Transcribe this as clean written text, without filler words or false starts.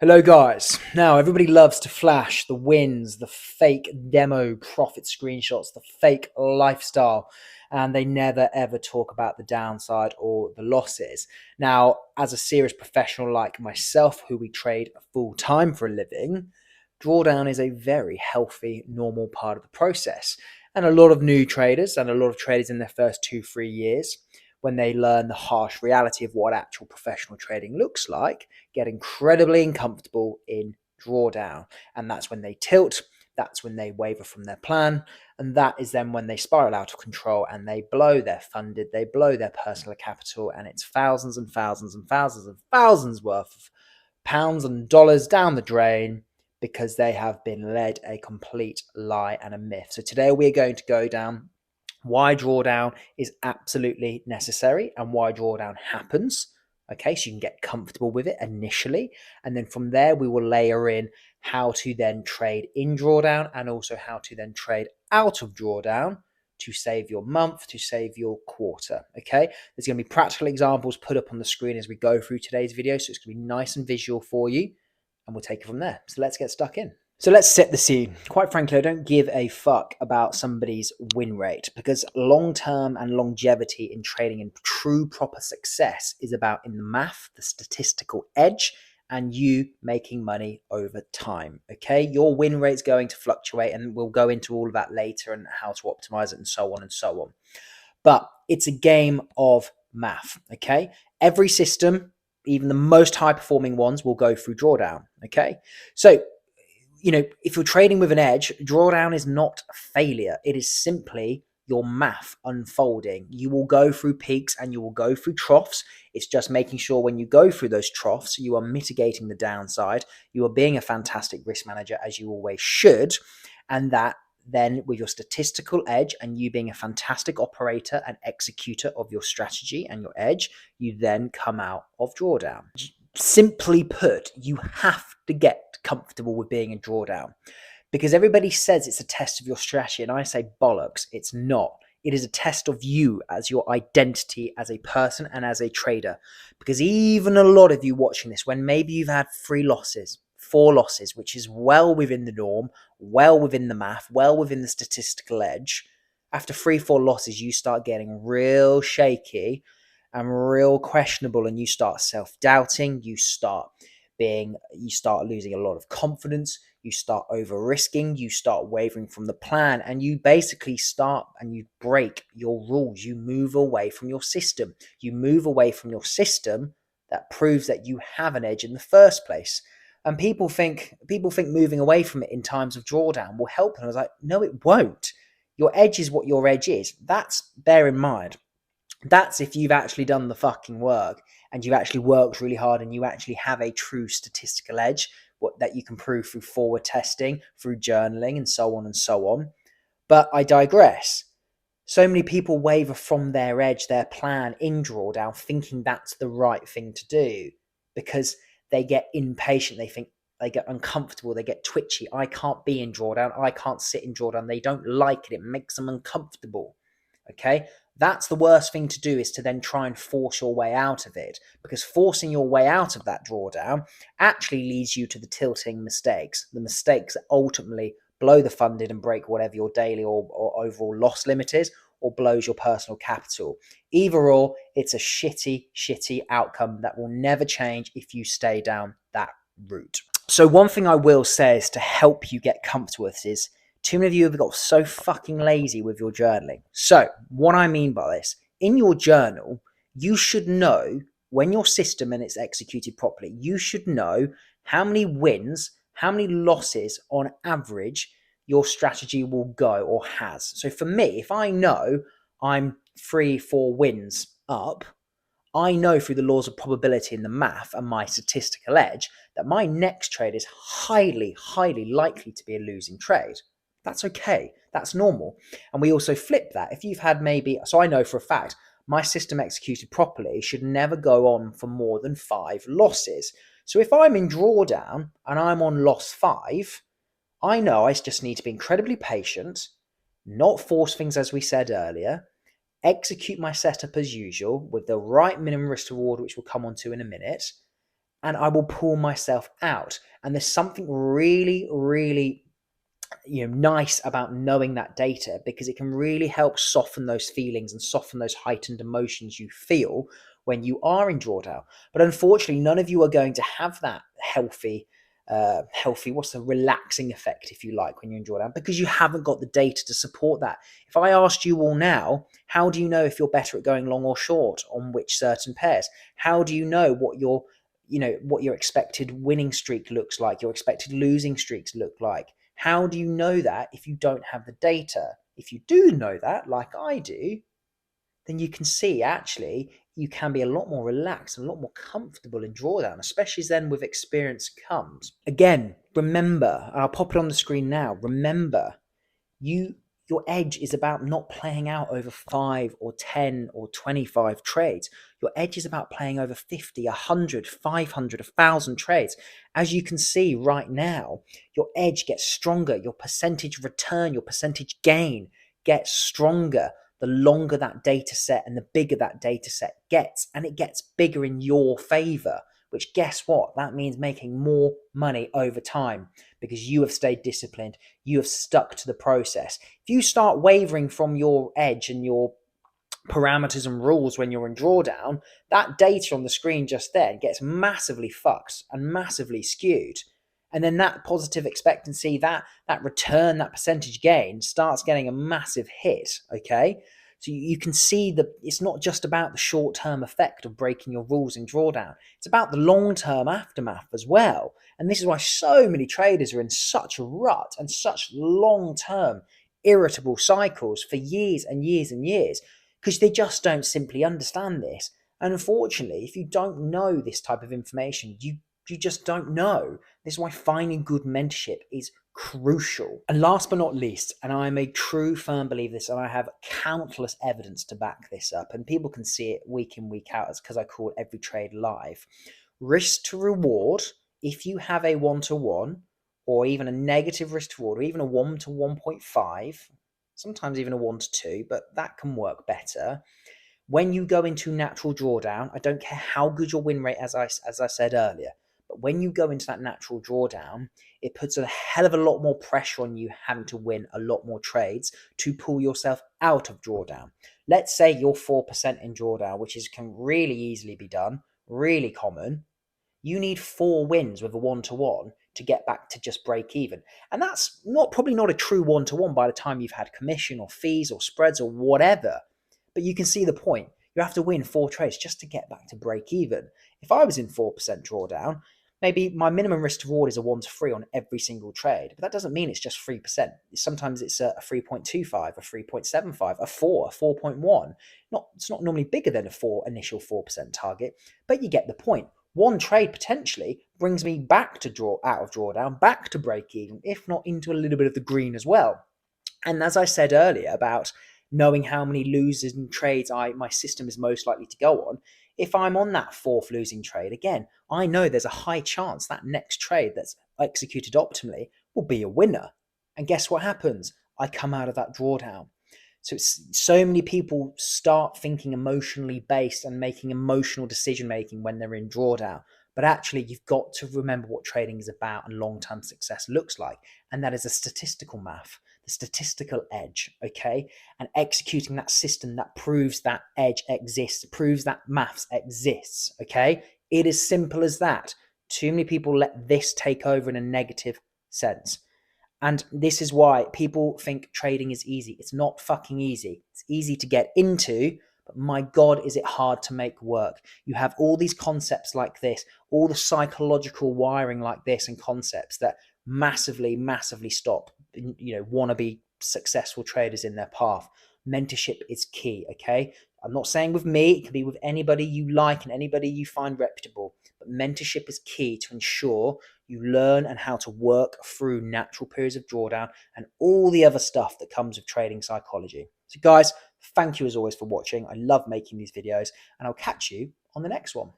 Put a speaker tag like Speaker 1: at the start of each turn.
Speaker 1: Hello guys. Now everybody loves to flash the wins, the fake demo profit screenshots, the fake lifestyle, and they never ever talk about the downside or the losses. Now, as a serious professional like myself, who we trade full time for a living, drawdown is a very healthy, normal part of the process. And a lot of new traders and a lot of traders in their first 2, 3 years, when they learn the harsh reality of what actual professional trading looks like, get incredibly uncomfortable in drawdown. And that's when they tilt, that's when they waver from their plan, and that is then when they spiral out of control and they blow their funded, they blow their personal capital, and it's thousands and thousands and thousands and thousands worth of pounds and dollars down the drain because they have been led a complete lie and a myth. So today we're going to go down why drawdown is absolutely necessary and why drawdown happens. Okay, so you can get comfortable with it initially. And then from there, we will layer in how to then trade in drawdown and also how to then trade out of drawdown to save your month, to save your quarter. Okay, there's going to be practical examples put up on the screen as we go through today's video. So it's going to be nice and visual for you. And we'll take it from there. So let's get stuck in. So let's set the scene. Quite frankly, I don't give a fuck about somebody's win rate because long-term and longevity in trading and true proper success is about in the math, the statistical edge, and you making money over time. Okay, your win rate's going to fluctuate, and we'll go into all of that later and how to optimize it and so on and so on. But it's a game of math. Okay, every system, even the most high performing ones, will go through drawdown. Okay, so if you're trading with an edge, drawdown is not failure. It is simply your math unfolding. You will go through peaks and you will go through troughs. It's just making sure when you go through those troughs, you are mitigating the downside. You are being a fantastic risk manager, as you always should. And that then with your statistical edge and you being a fantastic operator and executor of your strategy and your edge, you then come out of drawdown. Simply put, you have to get comfortable with being in drawdown because everybody says it's a test of your strategy, and I say bollocks. It's not. It is a test of you as your identity as a person and as a trader, because even a lot of you watching this, when maybe you've had 3 losses, 4 losses, which is well within the norm, well within the math, well within the statistical edge, after 3, 4 losses, you start getting real shaky and real questionable, and you start self-doubting, you start losing a lot of confidence, you start over risking, you start wavering from the plan, and you basically start and you break your rules. You move away from your system. You move away from your system that proves that you have an edge in the first place. And people think moving away from it in times of drawdown will help. And I was like, no, it won't. Your edge is what your edge is. That's, bear in mind, that's if you've actually done the fucking work and you've actually worked really hard and you actually have a true statistical edge that you can prove through forward testing, through journaling, and so on and so on. But I digress. So many people waver from their edge, their plan in drawdown, thinking that's the right thing to do because they get impatient. They think they get uncomfortable. They get twitchy. I can't be in drawdown. I can't sit in drawdown. They don't like it. It makes them uncomfortable. Okay, that's the worst thing to do, is to then try and force your way out of it, because forcing your way out of that drawdown actually leads you to the tilting mistakes, the mistakes that ultimately blow the funded and break whatever your daily or overall loss limit is, or blows your personal capital. Either or, it's a shitty outcome that will never change if you stay down that route. So one thing I will say is to help you get comfortable with is, too many of you have got so fucking lazy with your journaling. So what I mean by this, in your journal, you should know when your system and it's executed properly, you should know how many wins, how many losses on average your strategy will go or has. So for me, if I know I'm 3, 4 wins up, I know through the laws of probability and the math and my statistical edge that my next trade is highly likely to be a losing trade. That's okay. That's normal. And we also flip that. If you've had so I know for a fact, my system executed properly should never go on for more than 5 losses. So if I'm in drawdown and I'm on loss 5, I know I just need to be incredibly patient, not force things as we said earlier, execute my setup as usual with the right minimum risk to reward, which we'll come on to in a minute, and I will pull myself out. And there's something really, really nice about knowing that data, because it can really help soften those feelings and soften those heightened emotions you feel when you are in drawdown. But unfortunately, none of you are going to have that healthy, what's the relaxing effect, if you like, when you're in drawdown, because you haven't got the data to support that. If I asked you all now, how do you know if you're better at going long or short on which certain pairs? How do you know what your expected winning streak looks like, your expected losing streaks look like? How do you know that if you don't have the data? If you do know that, like I do, then you can see actually you can be a lot more relaxed and a lot more comfortable in drawdown, especially then with experience comes. Again, remember, and I'll pop it on the screen now, remember, your edge is about not playing out over 5 or 10 or 25 trades. Your edge is about playing over 50, 100, 500, 1,000 trades. As you can see right now, your edge gets stronger. Your percentage return, your percentage gain gets stronger the longer that data set and the bigger that data set gets. And it gets bigger in your favor, which, guess what? That means making more money over time, because you have stayed disciplined. You have stuck to the process. If you start wavering from your edge and your parameters and rules when you're in drawdown, that data on the screen just then gets massively fucked and massively skewed. And then that positive expectancy, that return, that percentage gain starts getting a massive hit, okay? So you can see that it's not just about the short-term effect of breaking your rules in drawdown. It's about the long-term aftermath as well. And this is why so many traders are in such a rut and such long-term irritable cycles for years and years and years, because they just don't simply understand this. And unfortunately, if you don't know this type of information, you just don't know. This is why finding good mentorship is crucial. And last but not least, and I'm a true firm believer of this, and I have countless evidence to back this up, and people can see it week in, week out, it's because I call every trade live. Risk to reward, if you have a 1-to-1, or even a negative risk to reward, or even a 1 to 1.5, sometimes even a 1-to-2, but that can work better. When you go into natural drawdown, I don't care how good your win rate, as I said earlier, but when you go into that natural drawdown, it puts a hell of a lot more pressure on you having to win a lot more trades to pull yourself out of drawdown. Let's say you're 4% in drawdown, which can really easily be done, really common. You need 4 wins with a 1-to-1 to get back to just break even. And that's probably not a true 1-to-1 by the time you've had commission or fees or spreads or whatever. But you can see the point. You have to win 4 trades just to get back to break even. If I was in 4% drawdown, maybe my minimum risk to reward is a 1-to-3 on every single trade. But that doesn't mean it's just 3%. Sometimes it's a 3.25, a 3.75, a 4, a 4.1. It's not normally bigger than a initial 4% target, but you get the point. One trade potentially brings me back to out of drawdown, back to break even, if not into a little bit of the green as well. And as I said earlier about knowing how many losers and trades my system is most likely to go on, if I'm on that 4th losing trade, again, I know there's a high chance that next trade that's executed optimally will be a winner. And guess what happens? I come out of that drawdown. So many people start thinking emotionally based and making emotional decision making when they're in drawdown. But actually, you've got to remember what trading is about and long-term success looks like. And that is a statistical math, the statistical edge, okay? And executing that system that proves that edge exists, proves that maths exists, okay? It is simple as that. Too many people let this take over in a negative sense. And this is why people think trading is easy. It's not fucking easy. It's easy to get into, but my God, is it hard to make work. You have all these concepts like this, all the psychological wiring like this and concepts that massively, massively stop, wannabe successful traders in their path. Mentorship is key, okay? I'm not saying with me, it can be with anybody you like and anybody you find reputable, but mentorship is key to ensure you learn and how to work through natural periods of drawdown and all the other stuff that comes with trading psychology. So guys, thank you as always for watching. I love making these videos, and I'll catch you on the next one.